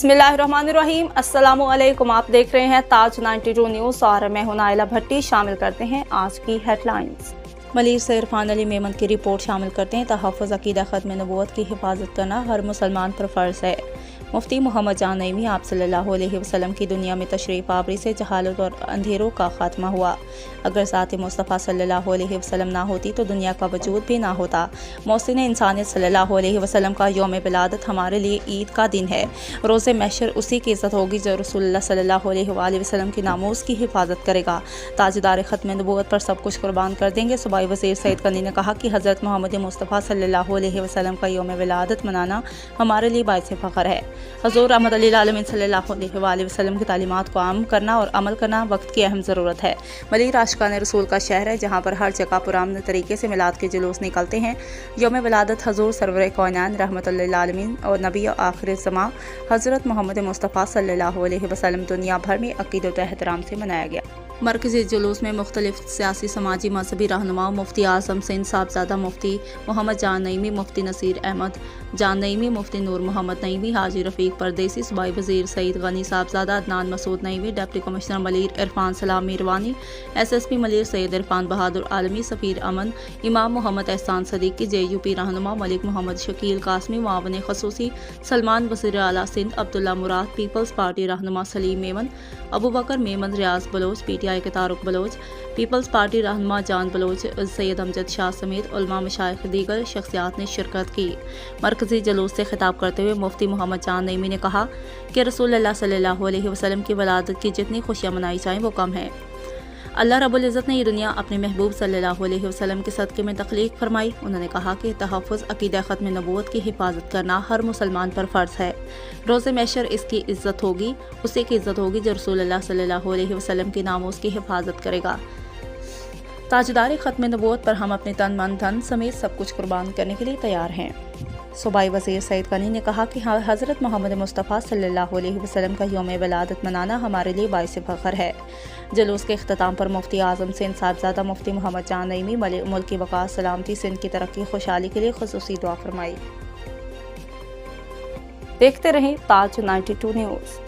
बिस्मिल्लाहिर्रहमानिर्रहीम। अस्सलामुअलैकुम। आप देख रहे हैं ताज 92 न्यूज़ और मैं हूं नाइला भट्टी। शामिल करते हैं आज की हेडलाइंस। मलिर से इरफान अली मेमन की रिपोर्ट शामिल करते हैं। तहफ़्फ़ुज़ अक़ीदा ख़त्म नबूवत की हिफाजत करना हर मुसलमान पर फ़र्ज़ है। मुफ्ती मोहम्मद जान नईमी आप सल्लल्लाहु अलैहि वसल्लम की दुनिया में तशरीफ़ आवरी से जहालत और अंधेरों का खात्मा हुआ। अगर ज़ात मुस्तफ़ा सल्लल्लाहु अलैहि वसल्लम ना होती तो दुनिया का वजूद भी ना होता। मोहसिन इंसानियत सल्लल्लाहु अलैहि वसल्लम का यौम विलादत हमारे लिए ईद का दिन है। रोज़े महशर उसी की इज़्ज़त होगी जो रसूलुल्लाह सल्लल्लाहु अलैहि वसल्लम की नामूस की हिफाजत करेगा। ताजदार ख़त्म नबूवत पर सब कुछ कुर्बान कर देंगे। सूबाई वज़ीर सईद कनी ने कहा कि हज़रत मोहम्मद मुस्तफ़ा सल्लल्लाहु अलैहि वसल्लम का यौम विलादत मनाना हमारे लिए बाइस फ़ख्र है। हज़ूर रहमत लिल आलमीन सल्लल्लाहु अलैहि वसल्लम की तालीमात को आम करना और अमल करना वक्त की अहम ज़रूरत है। मलीर आशिकान रसूल का शहर है जहाँ पर हर जगह पुराने तरीके से मिलाद के जुलूस निकलते हैं। यौम विलादत हज़ूर सरवर कौनान रहमत लिल आलमीन और नबी आखिर ज़मां हज़रत मोहम्मद मुस्तफ़ा सल्लल्लाहु अलैहि वसल्लम दुनिया भर में अक़ीदत व एहतराम से मनाया गया। मरकज़ी जुलूस में मुख्तलिफ सियासी समाजी मजहबी रहनुमा मुफ्ती आज़म सिंध साहबजादा मुफ्ती मोहम्मद जान नईमी मुफ्ती नसीर अहमद जान नईमी मुफ्ती नूर मोहम्मद नईमी हाजी रफ़ीक परदेसी सूबाई वज़ीर सईद गनी साहबजादा अदनान मसूद नईमी डिप्टी कमिश्नर मलिर इरफान सलाम मीरवानी SSP मलिर सैयद इरफान बहादुर आलमी सफ़ीर अमन इमाम मोहम्मद एहसान सदीकी JUP रहनुमा मलिक मोहम्मद शकील कासमी मुआवन खसूसी सलमान वज़ीर आला सिंध अब्दुल्ला मुराद पीपल्स पार्टी रहनुमा सलीम मेमन अबू बकर मेमन रियाज बलोच PTI के तारुक बलोच पीपल्स पार्टी रहनुमा जान बलोच सैयद अमजद शाह समेत उलमा मशाइख दीगर शख्सियात ने शिरकत की। मरकज़ी जुलूस से खिताब करते हुए मुफ्ती मोहम्मद जान नईमी ने कहा कि रसूलुल्लाह सल्लल्लाहु अलैहि वसल्लम की वलादत की जितनी खुशियाँ मनाई जाएँ वो कम है। अल्लाह रब्बुल इज़्ज़त ने ये दुनिया अपने महबूब सल्लल्लाहु अलैहि वसल्लम के सदक़े में तख्लीक़ फरमाई। उन्होंने कहा कि तहफ़्फ़ुज़ अक़ीदा ख़त्म नबूवत की हिफाजत करना हर मुसलमान पर फ़र्ज़ है। रोज़े महशर इसकी इज़्ज़त होगी, उसी की इज़्ज़त होगी जो रसूलुल्लाह सल्लल्लाहु अलैहि वसल्लम की नामूस की हिफाजत करेगा। ताजदार ख़त्म नबूवत पर हम अपने तन मन धन समेत सब कुछ कुर्बान करने के लिए तैयार हैं। सूबाई वज़ीर सईद कनी ने कहा कि हज़रत मोहम्मद मुस्तफ़ा सल्लल्लाहु अलैहि वसल्लम का यौम विलादत मनाना हमारे लिए बाइस फ़ख्र है। जुलूस के अख्ताम पर मुफ्ती आज़म सिंध साहबजादा मुफ्ती मोहम्मद जान नईमी मुल्क की वक़ार सलामती सिंध की तरक्की खुशहाली के लिए ख़ुसूसी दुआ फरमाई। देखते रहें ताज 92 न्यूज़।